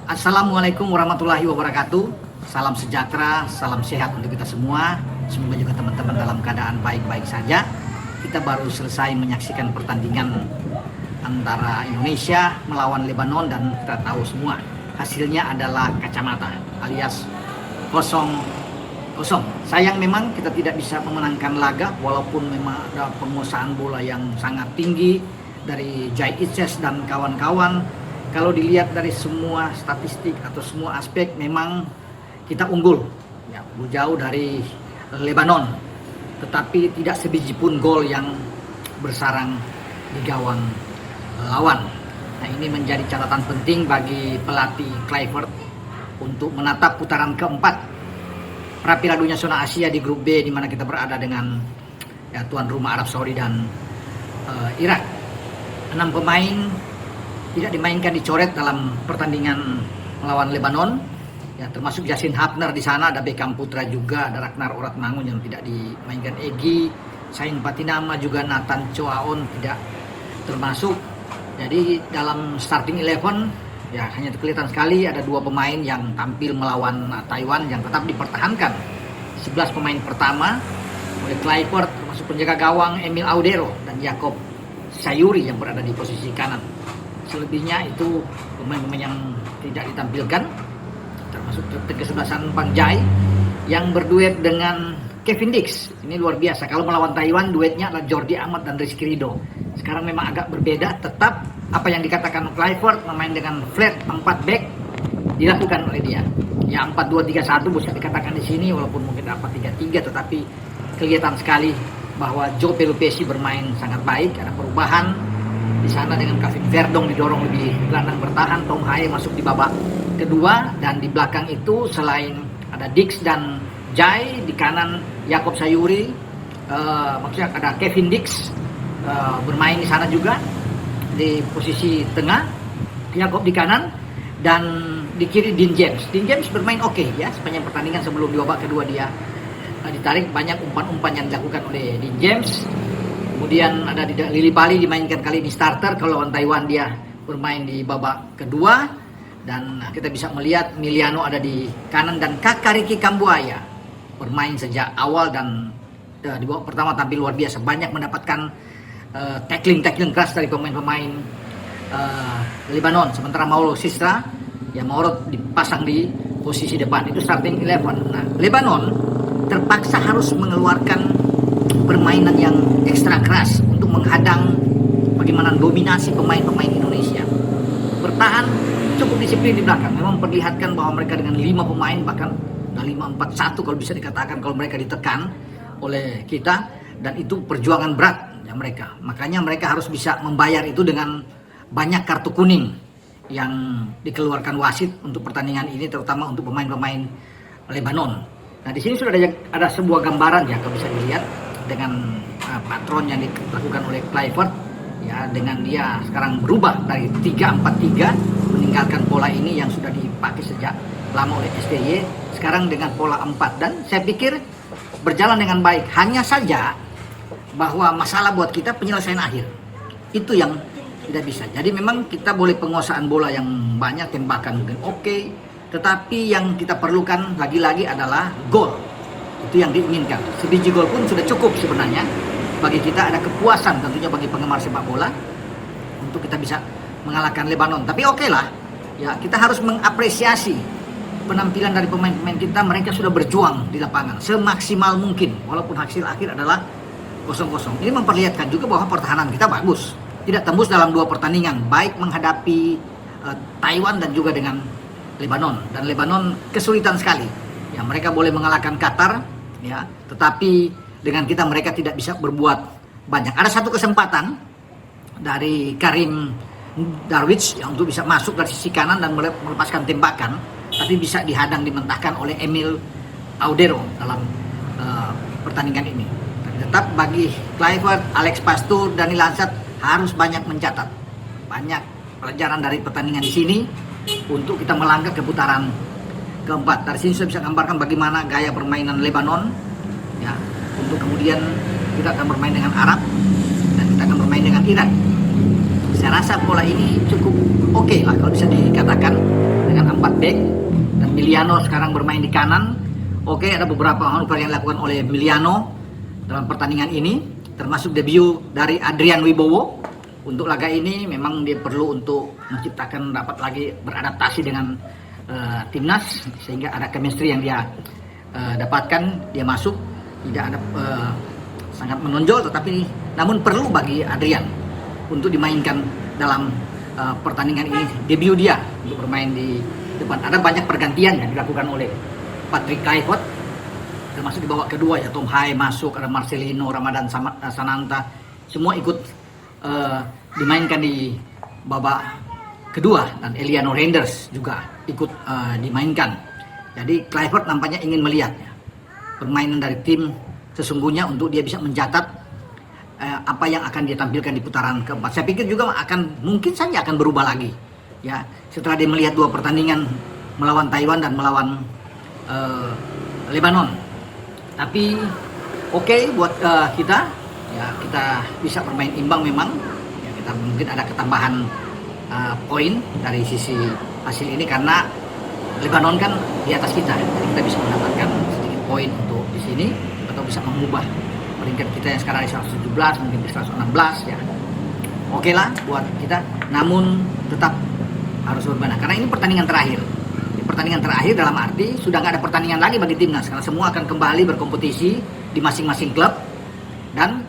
Assalamualaikum warahmatullahi wabarakatuh. Salam sejahtera, salam sehat untuk kita semua. Semoga juga teman-teman dalam keadaan baik-baik saja. Kita baru selesai menyaksikan pertandingan antara Indonesia melawan Lebanon dan kita tahu semua hasilnya adalah kacamata alias 0-0. Sayang memang kita tidak bisa memenangkan laga walaupun memang ada penguasaan bola yang sangat tinggi dari Jai Itses dan kawan-kawan. Kalau dilihat dari semua statistik atau semua aspek memang kita unggul ya, jauh dari Lebanon, tetapi tidak sebiji pun gol yang bersarang di gawang lawan. Nah, ini menjadi catatan penting bagi pelatih Kluivert untuk menatap putaran keempat Piala Dunia Zona Asia di grup B, di mana kita berada dengan ya, tuan rumah Arab Saudi dan Irak. 6 pemain tidak dimainkan, dicoret dalam pertandingan melawan Lebanon ya, termasuk Yasin Hapner di sana, ada Beckham Putra juga, ada Ragnar Oratmangun yang tidak dimainkan, Egy Sain Patinama juga, Nathan Choaon tidak termasuk. Jadi dalam starting 11 ya hanya kelihatan sekali ada 2 pemain yang tampil melawan Taiwan yang tetap dipertahankan. 11 pemain pertama oleh Kluivert termasuk penjaga gawang Emil Audero dan Jakob Sayuri yang berada di posisi kanan. Selebihnya itu pemain-pemain yang tidak ditampilkan, termasuk kapten kesebelasan Bang Jai yang berduet dengan Kevin Dix. Ini luar biasa. Kalau melawan Taiwan duetnya adalah Jordi Amat dan Rizky Ridho. Sekarang memang agak berbeda. Tetap apa yang dikatakan Kluivert, memain dengan flat 4 back dilakukan oleh dia. Ya 4-2-3-1 bisa dikatakan di sini, walaupun mungkin 4-3-3, tetapi kelihatan sekali bahwa Joe Pelupesi bermain sangat baik. Ada perubahan di sana dengan Kevin Verdong didorong lebih gelandang bertahan, Tom Haye masuk di babak kedua, dan di belakang itu selain ada Dix dan Jai, di kanan Jakob Sayuri, maksudnya ada Kevin Dix bermain di sana juga di posisi tengah, Jakob di kanan, dan di kiri Dean James. Dean James bermain oke ya sepanjang pertandingan. Sebelum di babak kedua dia ditarik, banyak umpan-umpan yang dilakukan oleh Dean James. Kemudian ada Lili Pali dimainkan kali ini starter. Kalau lawan Taiwan dia bermain di babak kedua. Dan kita bisa melihat Miliano ada di kanan dan Kakariki Kambuaya bermain sejak awal dan di babak pertama tampil luar biasa. Banyak mendapatkan tackling keras dari pemain-pemain Lebanon. Sementara Mauro Sistra, ya Mauro dipasang di posisi depan. Itu starting 11. Nah, Lebanon terpaksa harus mengeluarkan permainan yang ekstra keras untuk menghadang bagaimana dominasi pemain-pemain Indonesia. Bertahan cukup disiplin di belakang. Memang memperlihatkan bahwa mereka dengan 5 pemain, bahkan 5-4-1 kalau bisa dikatakan, kalau mereka ditekan oleh kita, dan itu perjuangan berat ya mereka. Makanya mereka harus bisa membayar itu dengan banyak kartu kuning yang dikeluarkan wasit untuk pertandingan ini, terutama untuk pemain-pemain Lebanon. Nah, di sini sudah ada sebuah gambaran ya, kalau bisa dilihat dengan patron yang dilakukan oleh Kluivert ya, dengan dia sekarang berubah dari 3-4-3, meninggalkan pola ini yang sudah dipakai sejak lama oleh SBY, sekarang dengan pola 4, dan saya pikir berjalan dengan baik. Hanya saja bahwa masalah buat kita penyelesaian akhir itu yang tidak bisa. Jadi memang kita boleh penguasaan bola yang banyak, tembakan mungkin oke, tetapi yang kita perlukan lagi-lagi adalah gol. Itu yang diinginkan. Sebiji gol pun sudah cukup sebenarnya. Bagi kita ada kepuasan tentunya bagi penggemar sepak bola untuk kita bisa mengalahkan Lebanon. Tapi oke lah, ya kita harus mengapresiasi penampilan dari pemain-pemain kita. Mereka sudah berjuang di lapangan semaksimal mungkin, walaupun hasil akhir adalah 0-0. Ini memperlihatkan juga bahwa pertahanan kita bagus. Tidak tembus dalam 2 pertandingan, baik menghadapi Taiwan dan juga dengan Lebanon. Dan Lebanon kesulitan sekali. Ya, mereka boleh mengalahkan Qatar, ya, tetapi dengan kita mereka tidak bisa berbuat banyak. Ada satu kesempatan dari Karim Darwish yang untuk bisa masuk dari sisi kanan dan melepaskan tembakan, tapi bisa dihadang, dimentahkan oleh Emil Audero dalam pertandingan ini. Tapi tetap bagi Kluivert, Alex Pastoor, Daniel Ansat harus banyak mencatat banyak pelajaran dari pertandingan di sini untuk kita melangkah ke putaran keempat. Dari sini saya bisa gambarkan bagaimana gaya permainan Lebanon ya, untuk kemudian kita akan bermain dengan Arab dan kita akan bermain dengan Irak. Saya rasa pola ini cukup oke lah kalau bisa dikatakan dengan 4 back dan Miliano sekarang bermain di kanan. Oke, ada beberapa manuver yang dilakukan oleh Miliano dalam pertandingan ini, termasuk debut dari Adrian Wibowo. Untuk laga ini memang dia perlu untuk menciptakan dapat lagi beradaptasi dengan timnas, sehingga ada chemistry yang dia dapatkan. Dia masuk tidak ada sangat menonjol, tetapi namun perlu bagi Adrian untuk dimainkan dalam pertandingan ini, debut dia untuk bermain di depan. Ada banyak pergantian yang dilakukan oleh Patrick Kluivert, termasuk di babak kedua ya, Tom Hai masuk, ada Marcelino, Ramadan Sananta, semua ikut dimainkan di babak kedua, dan Eliano Reinders juga ikut dimainkan. Jadi Kluivert nampaknya ingin melihat ya, permainan dari tim sesungguhnya untuk dia bisa mencatat apa yang akan dia tampilkan di putaran keempat. Saya pikir juga mungkin saja akan berubah lagi ya, setelah dia melihat 2 pertandingan melawan Taiwan dan melawan Lebanon. Tapi oke, buat kita ya, kita bisa bermain imbang memang ya, kita mungkin ada ketambahan poin dari sisi hasil ini karena Lebanon kan di atas kita, jadi kita bisa mendapatkan sedikit poin untuk di sini atau bisa mengubah peringkat kita yang sekarang di 117 mungkin di 116 ya. Oke lah buat kita, namun tetap harus berbenah karena ini pertandingan terakhir. Pertandingan terakhir dalam arti sudah nggak ada pertandingan lagi bagi timnas karena semua akan kembali berkompetisi di masing-masing klub dan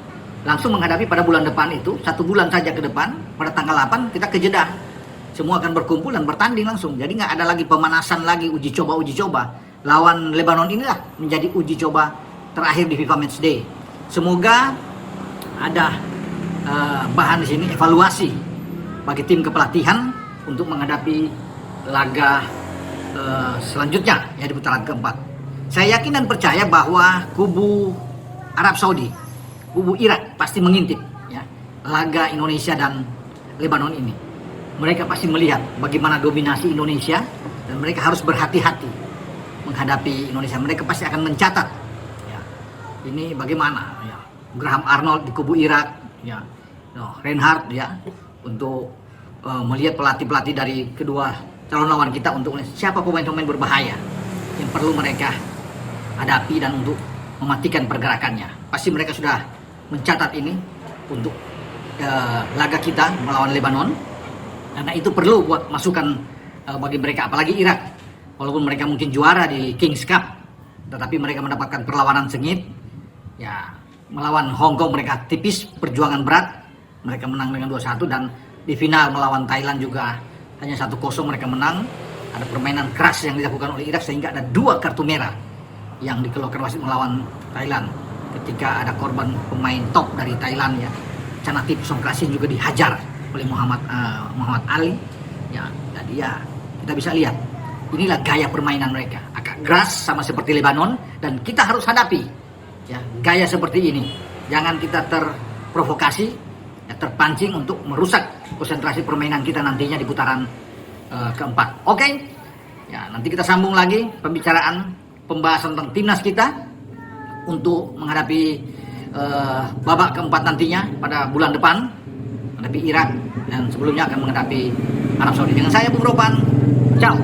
langsung menghadapi pada bulan depan itu, 1 bulan saja ke depan, pada tanggal 8 kita ke Jeddah. Semua akan berkumpul dan bertanding langsung. Jadi nggak ada lagi pemanasan lagi, uji coba. Lawan Lebanon inilah menjadi uji coba terakhir di FIFA Matchday. Semoga ada bahan di sini, evaluasi bagi tim kepelatihan untuk menghadapi laga selanjutnya ya di putaran keempat. Saya yakin dan percaya bahwa kubu Arab Saudi, kubu Irak pasti mengintip ya laga Indonesia dan Lebanon ini. Mereka pasti melihat bagaimana dominasi Indonesia dan mereka harus berhati-hati menghadapi Indonesia. Mereka pasti akan mencatat ya, ini bagaimana ya, Graham Arnold di kubu Irak ya, Reinhardt ya, untuk melihat pelatih-pelatih dari kedua calon lawan kita untuk siapa pemain-pemain berbahaya yang perlu mereka hadapi dan untuk mematikan pergerakannya. Pasti mereka sudah mencatat ini untuk laga kita melawan Lebanon, karena itu perlu buat masukan bagi mereka, apalagi Irak. Walaupun mereka mungkin juara di Kings Cup, tetapi mereka mendapatkan perlawanan sengit ya, melawan Hong Kong mereka tipis, perjuangan berat, mereka menang dengan 2-1, dan di final melawan Thailand juga hanya 1-0 mereka menang. Ada permainan keras yang dilakukan oleh Irak sehingga ada 2 kartu merah yang dikeluarkan wasit melawan Thailand ketika ada korban pemain top dari Thailand ya, Chanatip Songkrasin juga dihajar oleh Muhammad Ali ya. Jadi ya kita bisa lihat inilah gaya permainan mereka, agak keras sama seperti Lebanon, dan kita harus hadapi ya gaya seperti ini. Jangan kita terprovokasi ya, terpancing untuk merusak konsentrasi permainan kita nantinya di putaran keempat. Oke ya, nanti kita sambung lagi pembahasan tentang timnas kita untuk menghadapi babak keempat nantinya pada bulan depan, menghadapi Irak, dan sebelumnya akan menghadapi Arab Saudi. Dengan saya Bung Ropan, ciao.